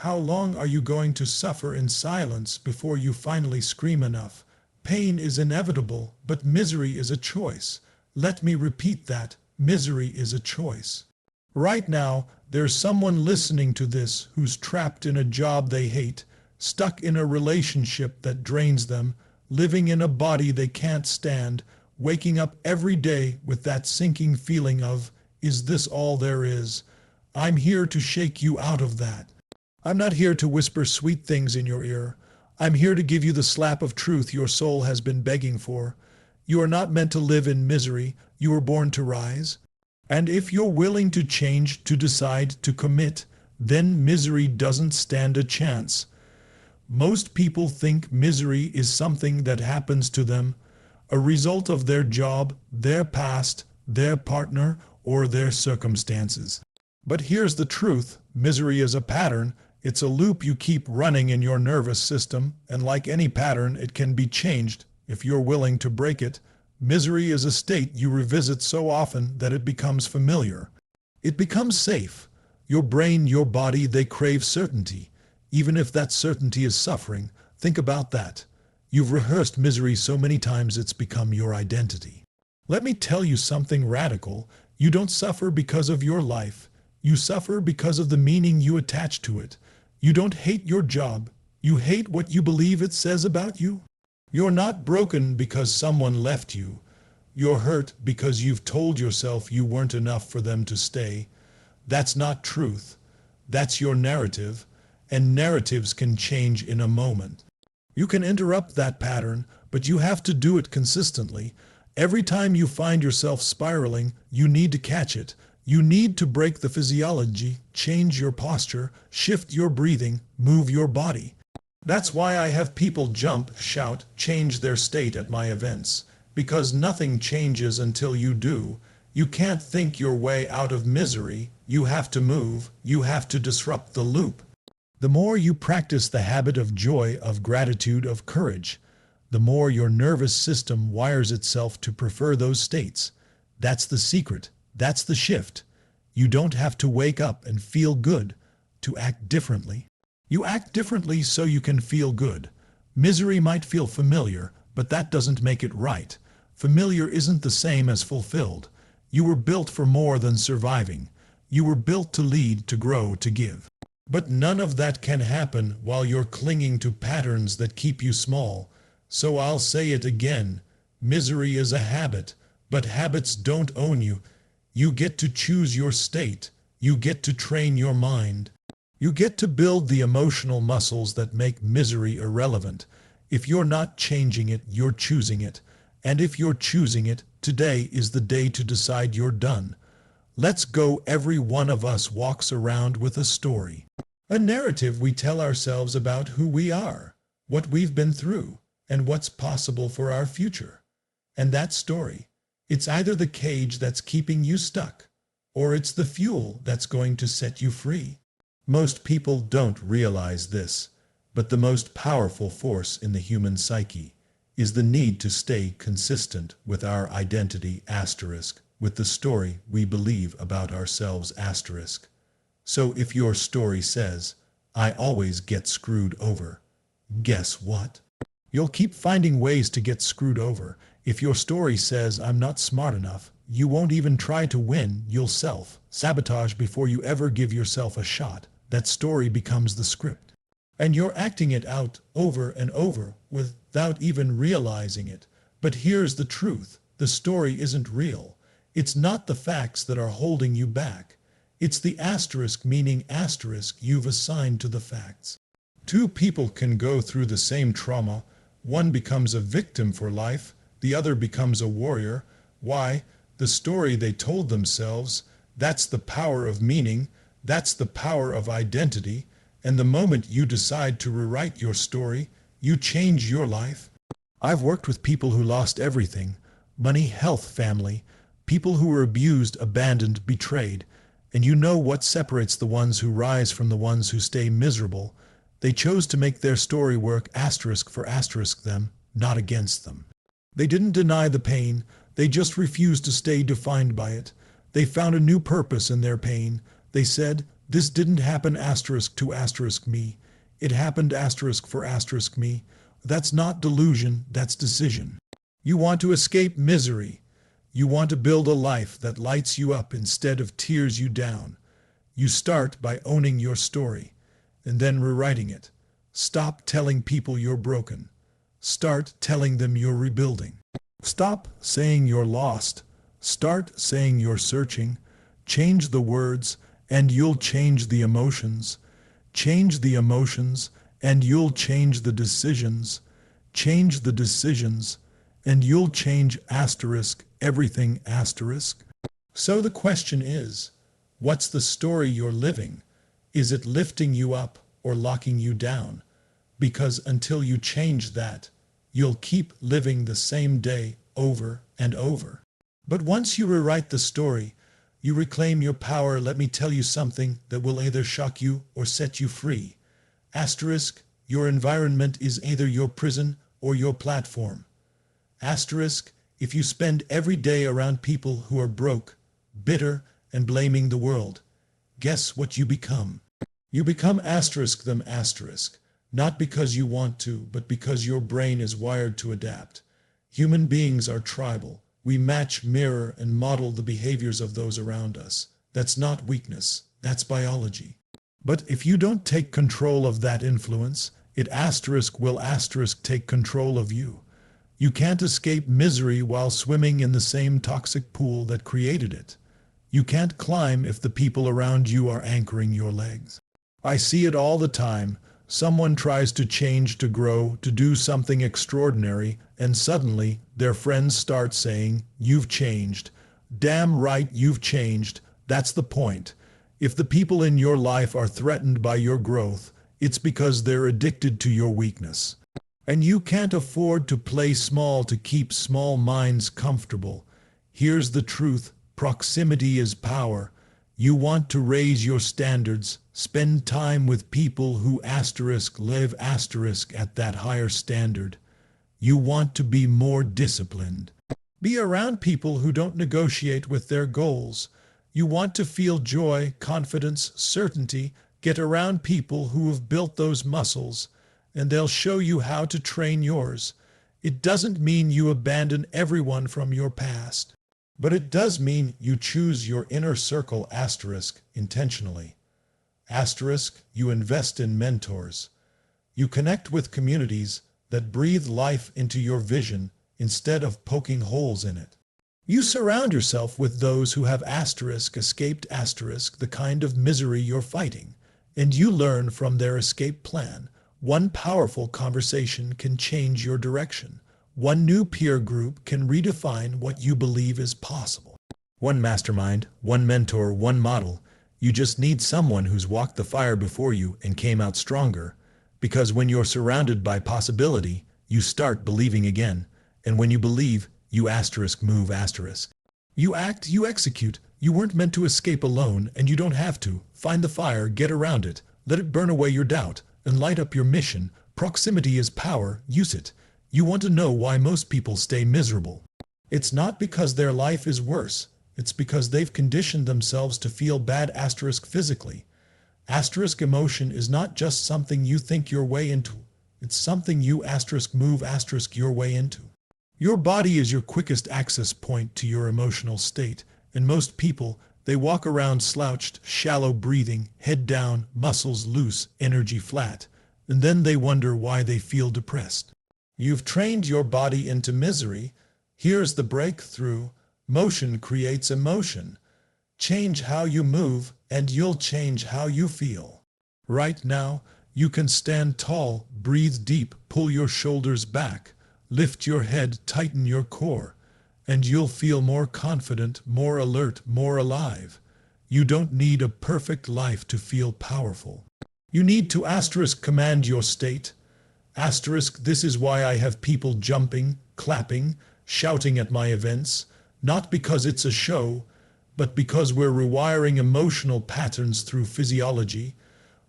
How long are you going to suffer in silence before you finally scream enough? Pain is inevitable, but misery is a choice. Let me repeat that. Misery is a choice. Right now, there's someone listening to this who's trapped in a job they hate, stuck in a relationship that drains them, living in a body they can't stand, waking up every day with that sinking feeling of, is this all there is? I'm here to shake you out of that. I'm not here to whisper sweet things in your ear. I'm here to give you the slap of truth your soul has been begging for. You are not meant to live in misery. You were born to rise. And if you're willing to change, to decide, to commit, then misery doesn't stand a chance. Most people think misery is something that happens to them, a result of their job, their past, their partner, or their circumstances. But here's the truth. Misery is a pattern. It's a loop you keep running in your nervous system, and like any pattern, it can be changed if you're willing to break it. Misery is a state you revisit so often that it becomes familiar. It becomes safe. Your brain, your body, they crave certainty. Even if that certainty is suffering, think about that. You've rehearsed misery so many times it's become your identity. Let me tell you something radical. You don't suffer because of your life. You suffer because of the meaning you attach to it. You don't hate your job. You hate what you believe it says about you. You're not broken because someone left you. You're hurt because you've told yourself you weren't enough for them to stay. That's not truth. That's your narrative, and narratives can change in a moment. You can interrupt that pattern, but you have to do it consistently. Every time you find yourself spiraling, you need to catch it. You need to break the physiology, change your posture, shift your breathing, move your body. That's why I have people jump, shout, change their state at my events. Because nothing changes until you do. You can't think your way out of misery. You have to move. You have to disrupt the loop. The more you practice the habit of joy, of gratitude, of courage, the more your nervous system wires itself to prefer those states. That's the secret. That's the shift. You don't have to wake up and feel good to act differently. You act differently so you can feel good. Misery might feel familiar, but that doesn't make it right. Familiar isn't the same as fulfilled. You were built for more than surviving. You were built to lead, to grow, to give. But none of that can happen while you're clinging to patterns that keep you small. So I'll say it again. Misery is a habit, but habits don't own you. You get to choose your state. You get to train your mind. You get to build the emotional muscles that make misery irrelevant. If you're not changing it, you're choosing it. And if you're choosing it, today is the day to decide you're done. Let's go. Every one of us walks around with a story. A narrative we tell ourselves about who we are, what we've been through, and what's possible for our future. And that story, it's either the cage that's keeping you stuck, or it's the fuel that's going to set you free. Most people don't realize this, but the most powerful force in the human psyche is the need to stay consistent with our identity asterisk, with the story we believe about ourselves asterisk. So if your story says, I always get screwed over, guess what? You'll keep finding ways to get screwed over. If your story says, I'm not smart enough, you won't even try to win. You'll self-sabotage before you ever give yourself a shot. That story becomes the script. And you're acting it out over and over without even realizing it. But here's the truth. The story isn't real. It's not the facts that are holding you back. It's the asterisk, meaning asterisk, you've assigned to the facts. Two people can go through the same trauma. One becomes a victim for life. The other becomes a warrior. Why? The story they told themselves. That's the power of meaning. That's the power of identity. And the moment you decide to rewrite your story, you change your life. I've worked with people who lost everything: money, health, family, people who were abused, abandoned, betrayed. And you know what separates the ones who rise from the ones who stay miserable? They chose to make their story work asterisk for asterisk them, not against them. They didn't deny the pain. They just refused to stay defined by it. They found a new purpose in their pain. They said, This didn't happen to me. It happened for me. That's not delusion, that's decision. You want to escape misery. You want to build a life that lights you up instead of tears you down. You start by owning your story and then rewriting it. Stop telling people you're broken. Start telling them you're rebuilding. Stop saying you're lost. Start saying you're searching. Change the words and you'll change the emotions. Change the emotions and you'll change the decisions. Change the decisions and you'll change everything . So the question is, what's the story you're living? Is it lifting you up or locking you down? Because until you change that, you'll keep living the same day over and over. But once you rewrite the story, you reclaim your power. Let me tell you something that will either shock you or set you free. Your environment is either your prison or your platform. If you spend every day around people who are broke, bitter, and blaming the world, guess what you become? You become them, not because you want to, but because your brain is wired to adapt. Human beings are tribal. We match, mirror, and model the behaviors of those around us. That's not weakness, that's biology. But if you don't take control of that influence, it will take control of you. You can't escape misery while swimming in the same toxic pool that created it. You can't climb if the people around you are anchoring your legs. I see it all the time. Someone tries to change, to grow, to do something extraordinary, and suddenly their friends start saying, "You've changed." Damn right, you've changed. That's the point. If the people in your life are threatened by your growth, it's because they're addicted to your weakness. And you can't afford to play small to keep small minds comfortable. Here's the truth. Proximity is power. You want to raise your standards. Spend time with people who live at that higher standard. You want to be more disciplined. Be around people who don't negotiate with their goals. You want to feel joy, confidence, certainty. Get around people who have built those muscles, and they'll show you how to train yours. It doesn't mean you abandon everyone from your past, but it does mean you choose your inner circle intentionally. You invest in mentors. You connect with communities that breathe life into your vision instead of poking holes in it. You surround yourself with those who have escaped the kind of misery you're fighting, and you learn from their escape plan. One powerful conversation can change your direction. One new peer group can redefine what you believe is possible. One mastermind, one mentor, one model. You just need someone who's walked the fire before you and came out stronger. Because when you're surrounded by possibility, you start believing again. And when you believe, you move . You act, you execute. You weren't meant to escape alone, and you don't have to. Find the fire, get around it, let it burn away your doubt, and light up your mission. Proximity is power, use it. You want to know why most people stay miserable. It's not because their life is worse. It's because they've conditioned themselves to feel bad physically. Emotion is not just something you think your way into. It's something you move your way into. Your body is your quickest access point to your emotional state, and most people, they walk around slouched, shallow breathing, head down, muscles loose, energy flat, and then they wonder why they feel depressed. You've trained your body into misery. Here's the breakthrough. Motion creates emotion. Change how you move, and you'll change how you feel. Right now, you can stand tall, breathe deep, pull your shoulders back, lift your head, tighten your core, and you'll feel more confident, more alert, more alive. You don't need a perfect life to feel powerful. You need to command your state. This is why I have people jumping, clapping, shouting at my events, not because it's a show, but because we're rewiring emotional patterns through physiology.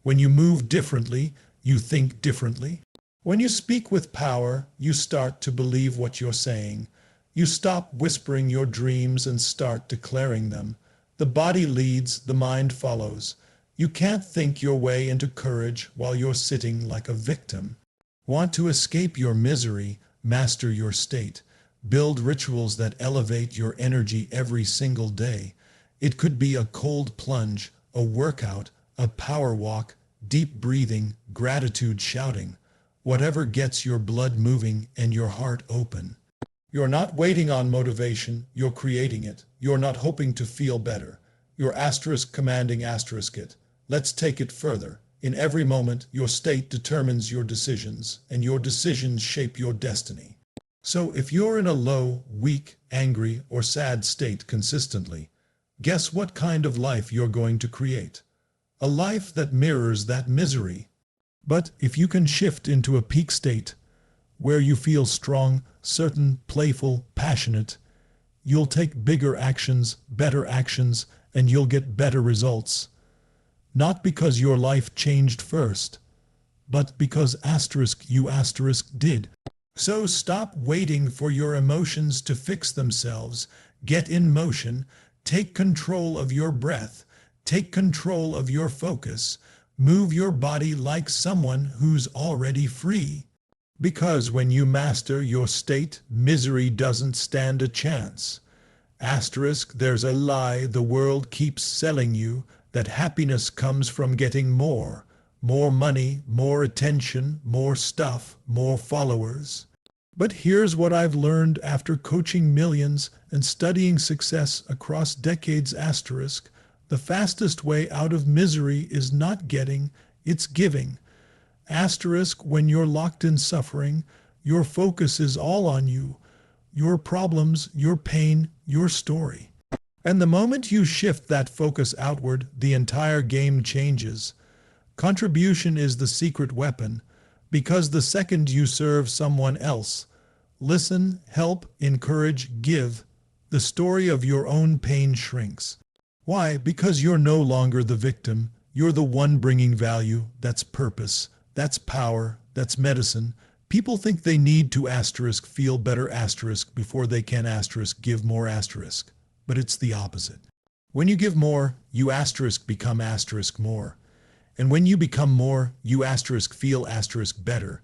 When you move differently, you think differently. When you speak with power, you start to believe what you're saying. You stop whispering your dreams and start declaring them. The body leads, the mind follows. You can't think your way into courage while you're sitting like a victim. Want to escape your misery? Master your state. Build rituals that elevate your energy every single day. It could be a cold plunge, a workout, a power walk, deep breathing, gratitude shouting. Whatever gets your blood moving and your heart open. You're not waiting on motivation, you're creating it. You're not hoping to feel better. You're commanding it. Let's take it further. In every moment, your state determines your decisions, and your decisions shape your destiny. So if you're in a low, weak, angry, or sad state consistently, guess what kind of life you're going to create? A life that mirrors that misery. But if you can shift into a peak state, where you feel strong, certain, playful, passionate, you'll take bigger actions, better actions, and you'll get better results. Not because your life changed first, but because you did. So stop waiting for your emotions to fix themselves. Get in motion. Take control of your breath. Take control of your focus. Move your body like someone who's already free. Because when you master your state, misery doesn't stand a chance. There's a lie the world keeps selling you, that happiness comes from getting more. More money, more attention, more stuff, more followers. But here's what I've learned after coaching millions and studying success across decades. The fastest way out of misery is not getting, it's giving. When you're locked in suffering, your focus is all on you, your problems, your pain, your story. And the moment you shift that focus outward, the entire game changes. Contribution is the secret weapon, because the second you serve someone else, listen, help, encourage, give, the story of your own pain shrinks. Why? Because you're no longer the victim. You're the one bringing value. That's purpose. That's power. That's medicine. People think they need to feel better before they can give more . But it's the opposite. When you give more, you become more. And when you become more, you feel better.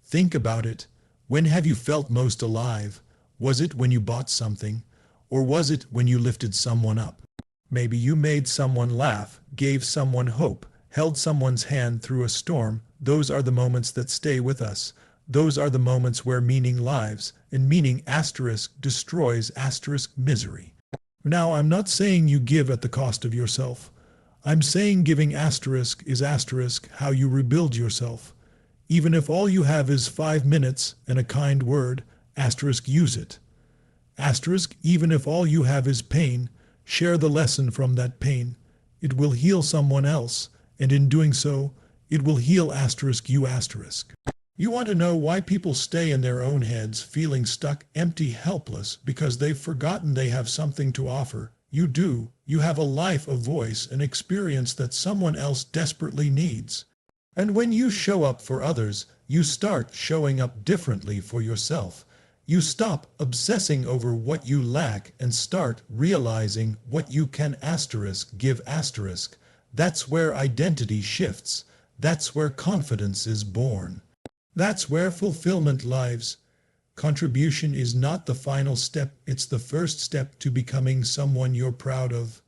Think about it. When have you felt most alive? Was it when you bought something? Or was it when you lifted someone up? Maybe you made someone laugh, gave someone hope, held someone's hand through a storm. Those are the moments that stay with us. Those are the moments where meaning lives, and meaning destroys misery. Now, I'm not saying you give at the cost of yourself. I'm saying giving is how you rebuild yourself. Even if all you have is 5 minutes and a kind word, use it. Even if all you have is pain, share the lesson from that pain. It will heal someone else, and in doing so, it will heal you . You want to know why people stay in their own heads, feeling stuck, empty, helpless, because they've forgotten they have something to offer. You do. You have a life, a voice, an experience that someone else desperately needs. And when you show up for others, you start showing up differently for yourself. You stop obsessing over what you lack and start realizing what you can give . That's where identity shifts. That's where confidence is born. That's where fulfillment lives. Contribution is not the final step, it's the first step to becoming someone you're proud of.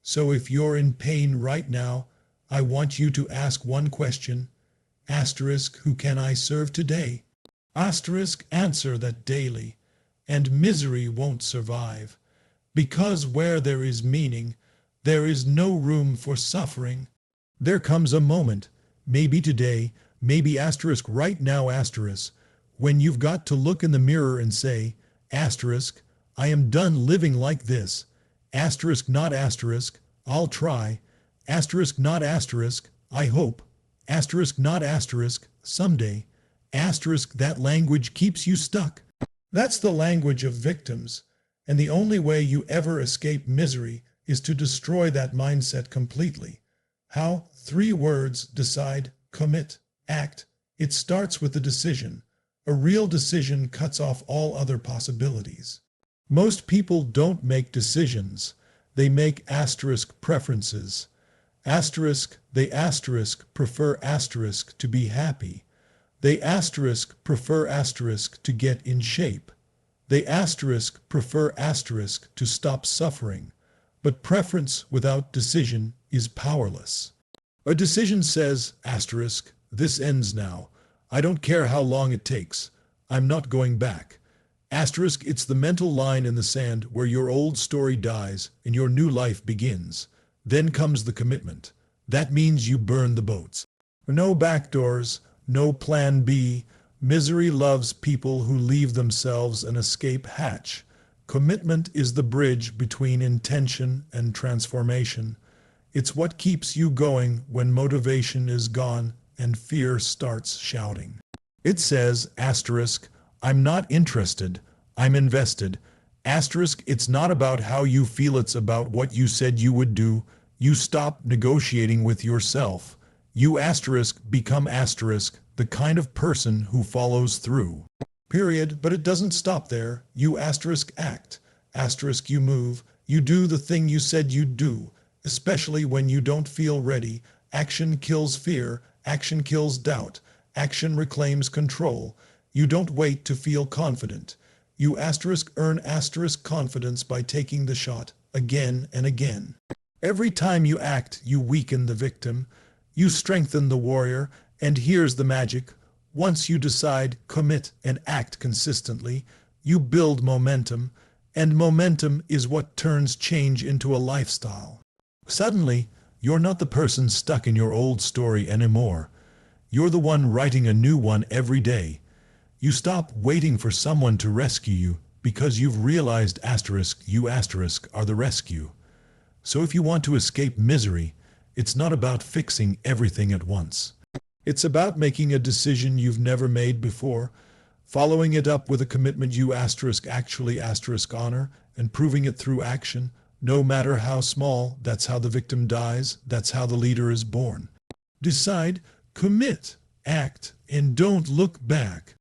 So if you're in pain right now, I want you to ask one question. Who can I serve today? Answer that daily, and misery won't survive. Because where there is meaning, there is no room for suffering. There comes a moment, maybe today, maybe right now when you've got to look in the mirror and say, I am done living like this. Not I'll try. Not I hope. Not someday. That language keeps you stuck. That's the language of victims. And the only way you ever escape misery is to destroy that mindset completely. How? 3 words: decide, commit, act. It starts with a decision. A real decision cuts off all other possibilities. Most people don't make decisions. They make preferences. They prefer to be happy. They prefer to get in shape. They prefer to stop suffering. But preference without decision is powerless. A decision says, this ends now. I don't care how long it takes. I'm not going back. It's the mental line in the sand where your old story dies and your new life begins. Then comes the commitment. That means you burn the boats. No backdoors, no plan B. Misery loves people who leave themselves an escape hatch. Commitment is the bridge between intention and transformation. It's what keeps you going when motivation is gone and fear starts shouting. It says, I'm not interested, I'm invested. It's not about how you feel, it's about what you said you would do. You stop negotiating with yourself. You become the kind of person who follows through. Period. But it doesn't stop there. You act. You move. You do the thing you said you'd do, especially when you don't feel ready. Action kills fear. Action kills doubt. Action reclaims control. You don't wait to feel confident. You earn confidence by taking the shot again and again. Every time you act, you weaken the victim. You strengthen the warrior. And here's the magic. Once you decide, commit, and act consistently, you build momentum. And momentum is what turns change into a lifestyle. Suddenly, you're not the person stuck in your old story anymore. You're the one writing a new one every day. You stop waiting for someone to rescue you because you've realized you are the rescue. So if you want to escape misery, it's not about fixing everything at once. It's about making a decision you've never made before, following it up with a commitment you actually honor, and proving it through action, no matter how small. That's how the victim dies. That's how the leader is born. Decide, commit, act, and don't look back.